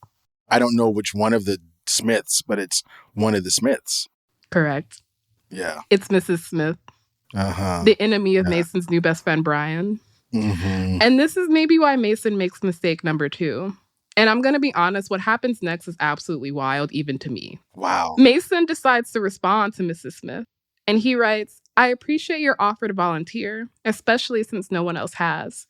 B: I don't know which one of the Smiths, but it's one of the Smiths.
A: Correct.
B: Yeah.
A: It's Mrs. Smith, the enemy of Mason's new best friend, Brian.
B: Mm-hmm.
A: And this is maybe why Mason makes mistake number 2. And I'm going to be honest, what happens next is absolutely wild, even to me.
B: Wow.
A: Mason decides to respond to Mrs. Smith. And he writes, "I appreciate your offer to volunteer, especially since no one else has.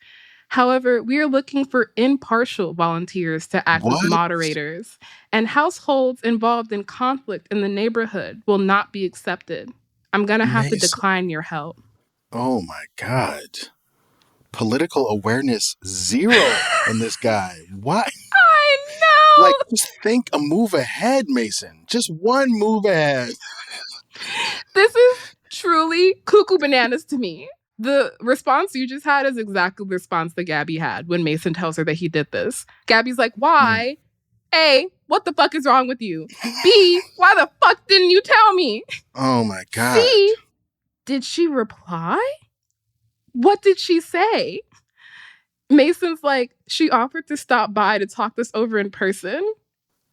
A: However, we are looking for impartial volunteers to act as moderators, and households involved in conflict in the neighborhood will not be accepted. I'm going to have to decline your help."
B: Oh my God. Political awareness 0 in this guy. What?
A: I know.
B: Like, just think a move ahead, Mason. Just one move ahead.
A: This is truly cuckoo bananas to me. The response you just had is exactly the response that Gabby had when Mason tells her that he did this. Gabby's like, why? A, what the fuck is wrong with you? B, why the fuck didn't you tell me?
B: Oh my God.
A: C, did she reply? What did she say? Mason's like, she offered to stop by to talk this over in person.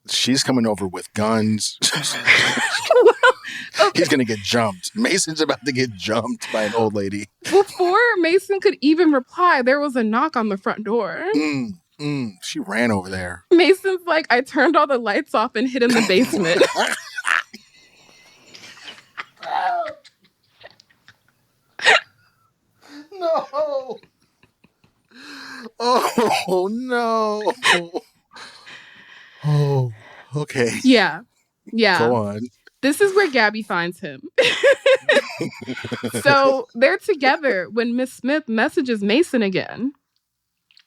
B: She's coming over with guns. He's going to get jumped. Mason's about to get jumped by an old lady.
A: Before Mason could even reply, there was a knock on the front door.
B: She ran over there.
A: Mason's like, I turned all the lights off and hid in the basement.
B: No. Oh, no. Oh, okay.
A: Yeah.
B: Go on.
A: This is where Gabby finds him. So they're together when Miss Smith messages Mason again.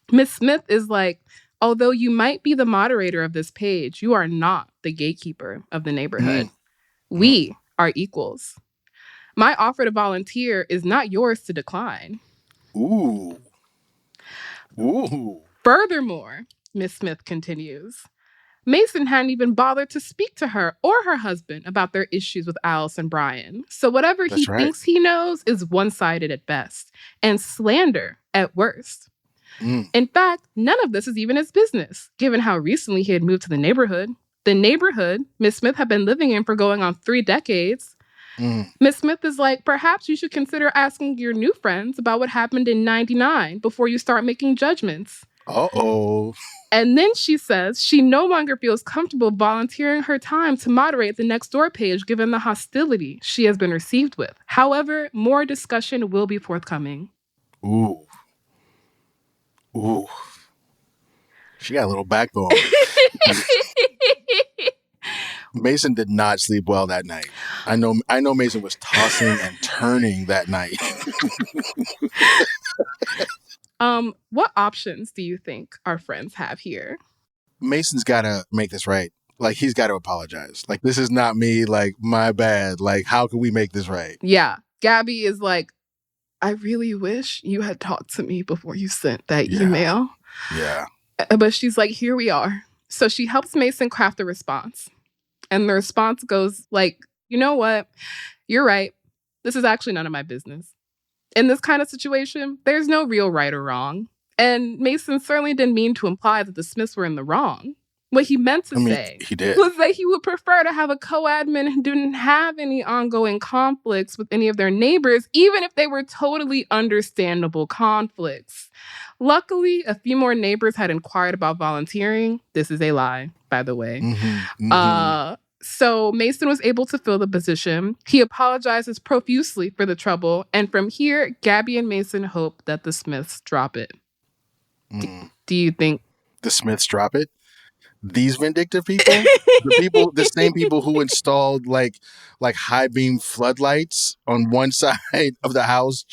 A: Miss Smith is like, although you might be the moderator of this page, you are not the gatekeeper of the neighborhood. We are equals. My offer to volunteer is not yours to decline.
B: Ooh.
A: Furthermore, Miss Smith continues, Mason hadn't even bothered to speak to her or her husband about their issues with Alice and Brian. So whatever he thinks he knows is one-sided at best and slander at worst. In fact, none of this is even his business, given how recently he had moved to the neighborhood. The neighborhood Miss Smith had been living in for going on 3 decades. Miss Smith is like, perhaps you should consider asking your new friends about what happened in '99 before you start making judgments.
B: Uh-oh.
A: And then she says she no longer feels comfortable volunteering her time to moderate the next door page given the hostility she has been received with. However, more discussion will be forthcoming.
B: Ooh. She got a little backbone. Mason did not sleep well that night. I know Mason was tossing and turning that night.
A: What options do you think our friends have here?
B: Mason's got to make this right. Like, he's got to apologize. Like, this is not me. Like, my bad. Like, how can we make this right?
A: Yeah. Gabby is like, I really wish you had talked to me before you sent that email.
B: Yeah.
A: But she's like, here we are. So she helps Mason craft a response. And the response goes like, you know what? You're right. This is actually none of my business. In this kind of situation, there's no real right or wrong. And Mason certainly didn't mean to imply that the Smiths were in the wrong. What he meant to say was that he would prefer to have a co-admin who didn't have any ongoing conflicts with any of their neighbors, even if they were totally understandable conflicts. Luckily, a few more neighbors had inquired about volunteering. This is a lie, by the way. So Mason was able to fill the position. He apologizes profusely for the trouble. And from here, Gabby and Mason hope that the Smiths drop it. Do you think
B: the Smiths drop it? These vindictive people? The same people who installed like high beam floodlights on one side of the house,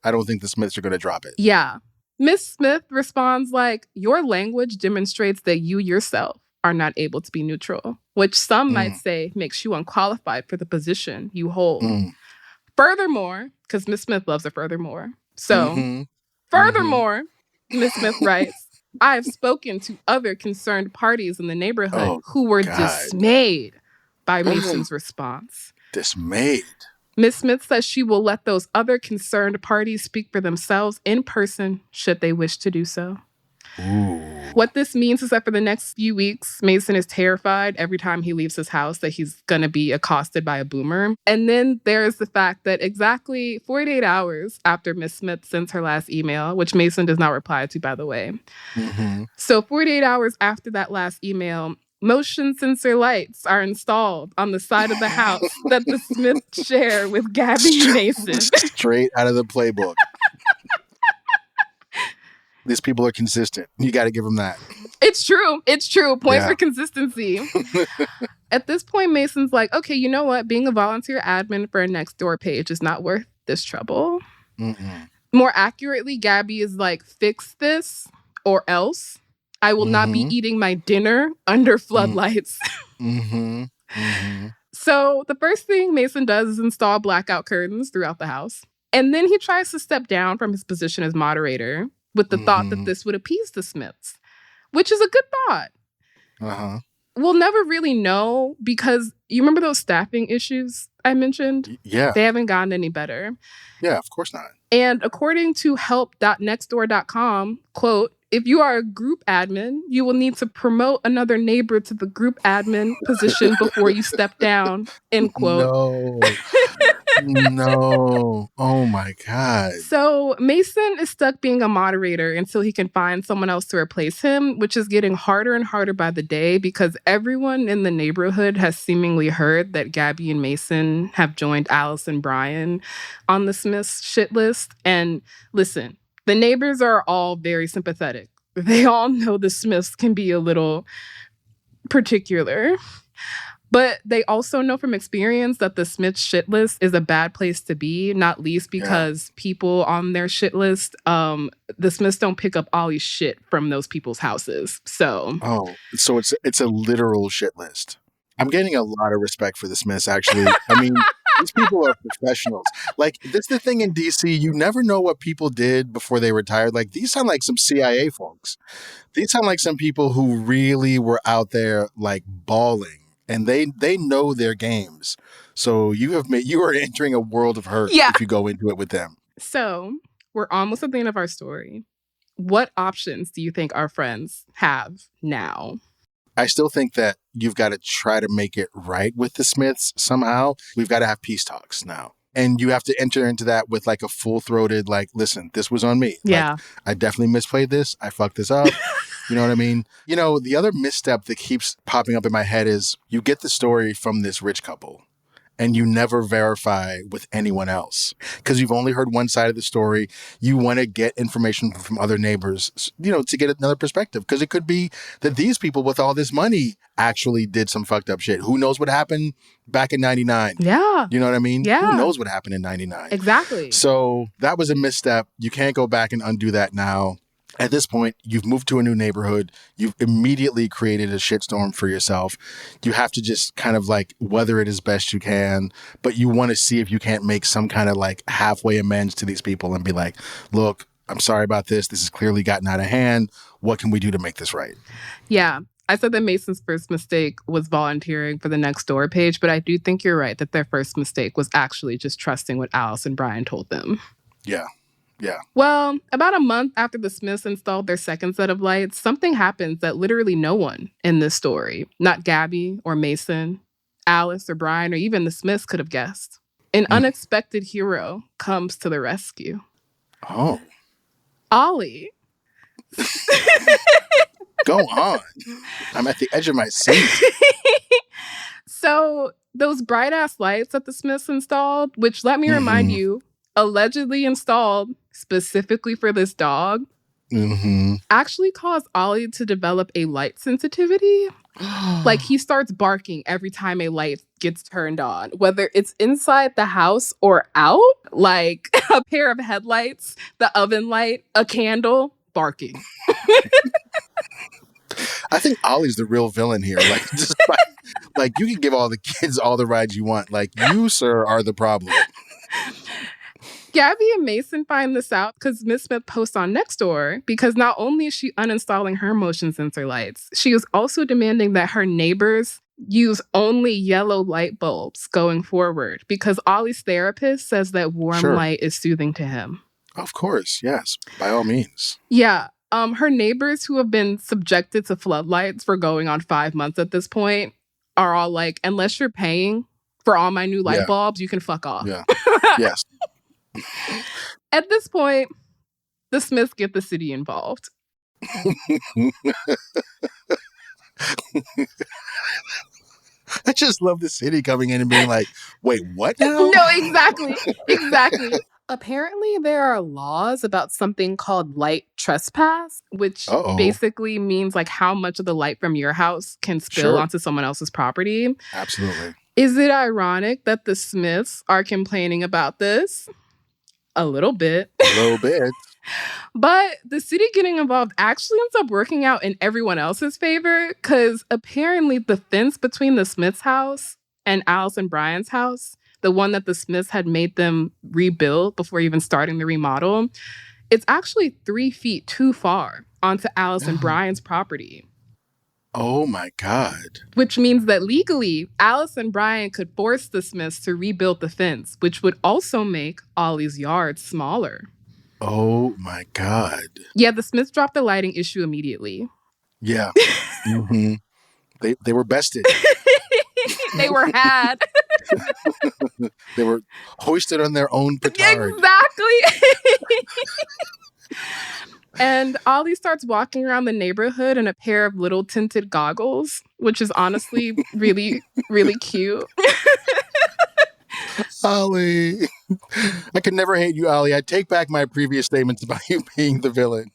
B: I don't think the Smiths are going to drop it.
A: Yeah. Miss Smith responds like, your language demonstrates that you yourself are not able to be neutral, which some might say makes you unqualified for the position you hold. Furthermore, because Miss Smith loves a furthermore. So, furthermore, Miss Smith writes, I have spoken to other concerned parties in the neighborhood who were dismayed by Mason's response.
B: Dismayed?
A: Miss Smith says she will let those other concerned parties speak for themselves in person should they wish to do so.
B: Ooh.
A: What this means is that for the next few weeks, Mason is terrified every time he leaves his house that he's going to be accosted by a boomer. And then there's the fact that exactly 48 hours after Miss Smith sends her last email, which Mason does not reply to, by the way. So 48 hours after that last email, motion sensor lights are installed on the side of the house that the Smiths share with Gabby and Mason.
B: Straight out of the playbook. These people are consistent. You got to give them that.
A: It's true. It's true. Point for consistency. At this point, Mason's like, okay, you know what? Being a volunteer admin for a Nextdoor page is not worth this trouble. More accurately, Gabby is like, fix this or else I will not be eating my dinner under floodlights. So the first thing Mason does is install blackout curtains throughout the house. And then he tries to step down from his position as moderator with the thought that this would appease the Smiths, which is a good thought. We'll never really know because you remember those staffing issues I mentioned?
B: Yeah.
A: They haven't gotten any better.
B: Yeah, of course not.
A: And according to help.nextdoor.com, quote, if you are a group admin, you will need to promote another neighbor to the group admin position before you step down, end quote.
B: No. Oh my God.
A: So Mason is stuck being a moderator until he can find someone else to replace him, which is getting harder and harder by the day because everyone in the neighborhood has seemingly heard that Gabby and Mason have joined Alice and Brian on the Smiths shit list. And listen, the neighbors are all very sympathetic. They all know the Smiths can be a little particular. But they also know from experience that the Smiths shit list is a bad place to be, not least because people on their shit list, the Smiths don't pick up all these shit from those people's houses. So
B: it's a literal shit list. I'm getting a lot of respect for the Smiths, actually. I mean, these people are professionals. Like, this is the thing in DC, you never know what people did before they retired. Like, these sound like some CIA folks. These sound like some people who really were out there, like, balling. And they know their games. So you are entering a world of hurt if you go into it with them.
A: So we're almost at the end of our story. What options do you think our friends have now?
B: I still think that you've got to try to make it right with the Smiths somehow. We've got to have peace talks now. And you have to enter into that with like a full-throated, like, listen, this was on me.
A: Yeah.
B: Like, I definitely misplayed this. I fucked this up. You know what I mean? You know, the other misstep that keeps popping up in my head is you get the story from this rich couple and you never verify with anyone else because you've only heard one side of the story. You want to get information from other neighbors, you know, to get another perspective because it could be that these people with all this money actually did some fucked up shit. Who knows what happened back in 99?
A: Yeah.
B: You know what I mean?
A: Yeah.
B: Who knows what happened in 99?
A: Exactly.
B: So that was a misstep. You can't go back and undo that now. At this point, you've moved to a new neighborhood. You've immediately created a shitstorm for yourself. You have to just kind of like weather it as best you can, but you want to see if you can't make some kind of like halfway amends to these people and be like, look, I'm sorry about this. This has clearly gotten out of hand. What can we do to make this right?
A: Yeah. I said that Mason's first mistake was volunteering for the Nextdoor page, but I do think you're right that their first mistake was actually just trusting what Alice and Brian told them.
B: Yeah. Yeah.
A: Well, about a month after the Smiths installed their second set of lights, something happens that literally no one in this story, not Gabby or Mason, Alice or Brian, or even the Smiths could have guessed. An unexpected hero comes to the rescue.
B: Oh.
A: Ollie.
B: Go on. I'm at the edge of my seat.
A: So those bright-ass lights that the Smiths installed, which let me remind you, allegedly installed specifically for this dog, actually caused Ollie to develop a light sensitivity. Like, he starts barking every time a light gets turned on, whether it's inside the house or out, like a pair of headlights, the oven light, a candle, barking.
B: I think Ollie's the real villain here. Like, like you can give all the kids all the rides you want. Like, you, sir, are the problem.
A: Gabby and Mason find this out because Miss Smith posts on Nextdoor because not only is she uninstalling her motion sensor lights, she is also demanding that her neighbors use only yellow light bulbs going forward because Ollie's therapist says that warm light is soothing to him.
B: Of course, yes, by all means.
A: Yeah. Her neighbors who have been subjected to floodlights for going on 5 months at this point are all like, unless you're paying for all my new light bulbs, you can fuck off.
B: Yeah. Yes.
A: At this point, the Smiths get the city involved.
B: I just love the city coming in and being like, wait, what now?
A: No, exactly. Apparently, there are laws about something called light trespass, which basically means like how much of the light from your house can spill onto someone else's property.
B: Absolutely.
A: Is it ironic that the Smiths are complaining about this? A little bit. But the city getting involved actually ends up working out in everyone else's favor because apparently the fence between the Smiths' house and Alice and Brian's house, the one that the Smiths had made them rebuild before even starting the remodel, it's actually 3 feet too far onto Alice and Brian's property.
B: Oh my God.
A: Which means that legally, Alice and Brian could force the Smiths to rebuild the fence, which would also make Ollie's yard smaller.
B: Oh my God.
A: Yeah, the Smiths dropped the lighting issue immediately.
B: Yeah. They were bested.
A: They were had.
B: They were hoisted on their own petard.
A: Exactly. And Ollie starts walking around the neighborhood in a pair of little tinted goggles, which is honestly really, really cute.
B: Ollie. I could never hate you, Ollie. I take back my previous statements about you being the villain.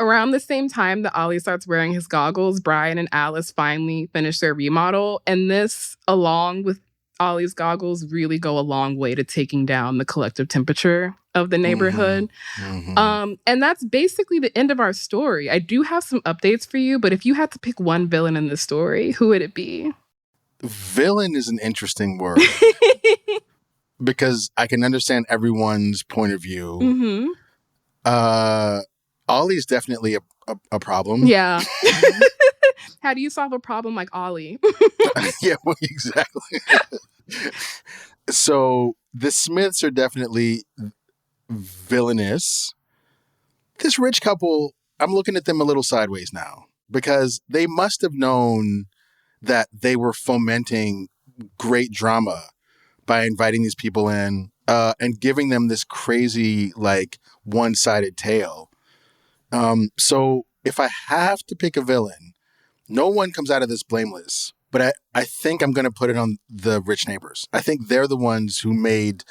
A: Around the same time that Ollie starts wearing his goggles, Brian and Alice finally finish their remodel. And this, along with Ollie's goggles, really go a long way to taking down the collective temperature of the neighborhood. And that's basically the end of our story. I do have some updates for you, but if you had to pick one villain in this story, who would it be?
B: Villain is an interesting word. Because I can understand everyone's point of view. Ollie's definitely a problem.
A: Yeah. How do you solve a problem like Ollie?
B: Yeah, well, exactly. So the Smiths are definitely villainous. This rich couple, I'm looking at them a little sideways now because they must have known that they were fomenting great drama by inviting these people in and giving them this crazy, like, one-sided tale. So if I have to pick a villain, no one comes out of this blameless. But I think I'm going to put it on the rich neighbors. I think they're the ones who made,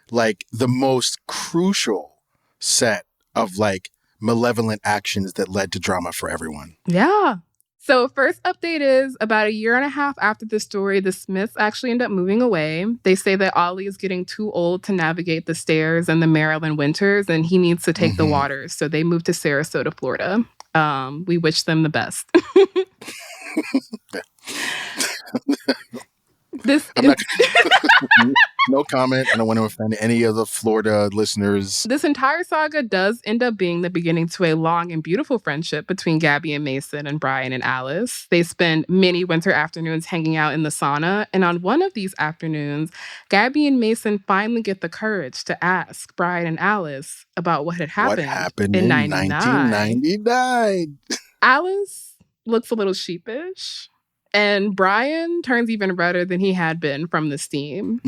B: like, the most crucial set of, like, malevolent actions that led to drama for everyone.
A: Yeah. So first update is about 1.5 years after the story, the Smiths actually end up moving away. They say that Ollie is getting too old to navigate the stairs and the Maryland winters, and he needs to take the waters. So they moved to Sarasota, Florida. We wish them the best.
B: No comment. I don't want to offend any of the Florida listeners.
A: This entire saga does end up being the beginning to a long and beautiful friendship between Gabby and Mason and Brian and Alice. They spend many winter afternoons hanging out in the sauna. And on one of these afternoons, Gabby and Mason finally get the courage to ask Brian and Alice about what had happened in
B: 1999.
A: Alice looks a little sheepish. And Brian turns even redder than he had been from the steam.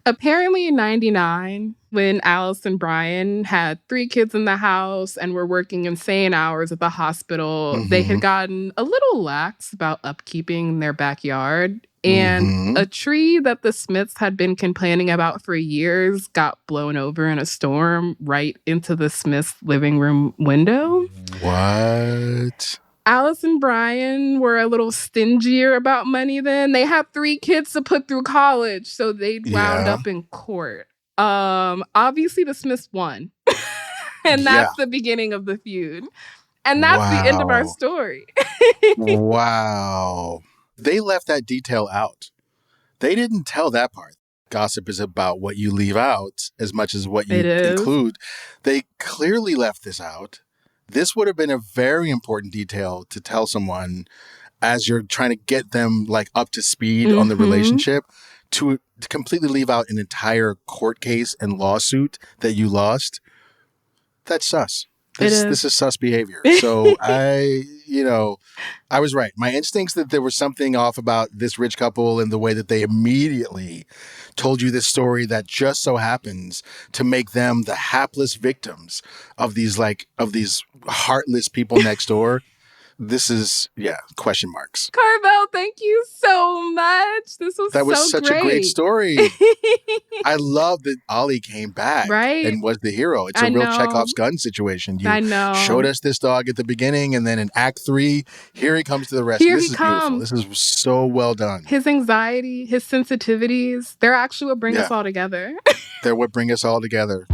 A: Apparently in 99, when Alice and Brian had 3 kids in the house and were working insane hours at the hospital, they had gotten a little lax about upkeeping their backyard. And a tree that the Smiths had been complaining about for years got blown over in a storm right into the Smiths' living room window.
B: What?
A: Alice and Brian were a little stingier about money then. They had 3 kids to put through college, so they wound up in court. Obviously the Smiths won. And that's the beginning of the feud. And that's the end of our story.
B: Wow. They left that detail out. They didn't tell that part. Gossip is about what you leave out as much as what you include. They clearly left this out. This would have been a very important detail to tell someone as you're trying to get them like up to speed on the relationship, to completely leave out an entire court case and lawsuit that you lost. That's sus. This is sus behavior. So I was right. My instincts that there was something off about this rich couple and the way that they immediately told you this story that just so happens to make them the hapless victims of these heartless people next door. This is, question marks.
A: Carvell, thank you so much. That was
B: such a great story. I love that Ollie came back and was the hero. It's a real Chekhov's gun situation. You showed us this dog at the beginning, and then in Act 3, here he comes to the rescue. This is beautiful. This is so well done.
A: His anxiety, his sensitivities, they're actually what bring us all together.
B: They're what bring us all together.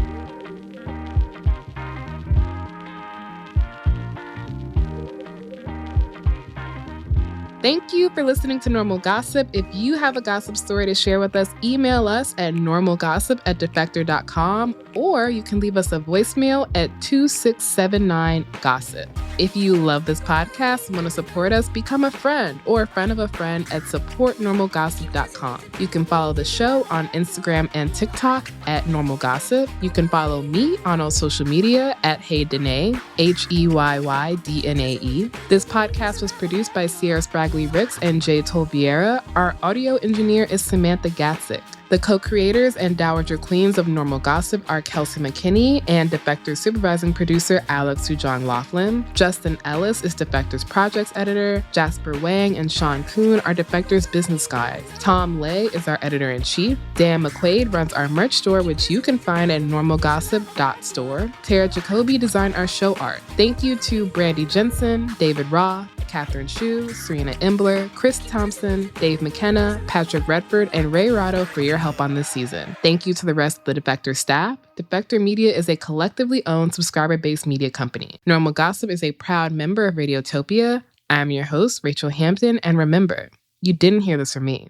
A: Thank you for listening to Normal Gossip. If you have a gossip story to share with us, email us at normalgossip@defector.com, or you can leave us a voicemail at 2679-GOSSIP. If you love this podcast and want to support us, become a friend or a friend of a friend at supportnormalgossip.com. You can follow the show on Instagram and TikTok at Normal Gossip. You can follow me on all social media at HeyDanae, HeyDnae. This podcast was produced by Sierra Spragley-Ricks and Jay Tolviera. Our audio engineer is Samantha Gatzik. The co-creators and Dowager Queens of Normal Gossip are Kelsey McKinney and Defector's supervising producer Alex Sujong Laughlin. Justin Ellis is Defector's projects editor. Jasper Wang and Sean Kuhn are Defector's business guys. Tom Lay is our editor-in-chief. Dan McQuaid runs our merch store, which you can find at normalgossip.store. Tara Jacoby designed our show art. Thank you to Brandy Jensen, David Roth, Catherine Shu, Serena Imbler, Chris Thompson, Dave McKenna, Patrick Redford, and Ray Rado for your help on this season. Thank you to the rest of the Defector staff. Defector Media is a collectively owned, subscriber-based media company. Normal Gossip is a proud member of Radiotopia. I'm your host, Rachel Hampton, and remember, you didn't hear this from me.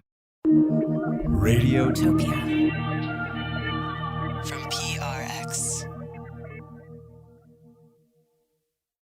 C: Radiotopia.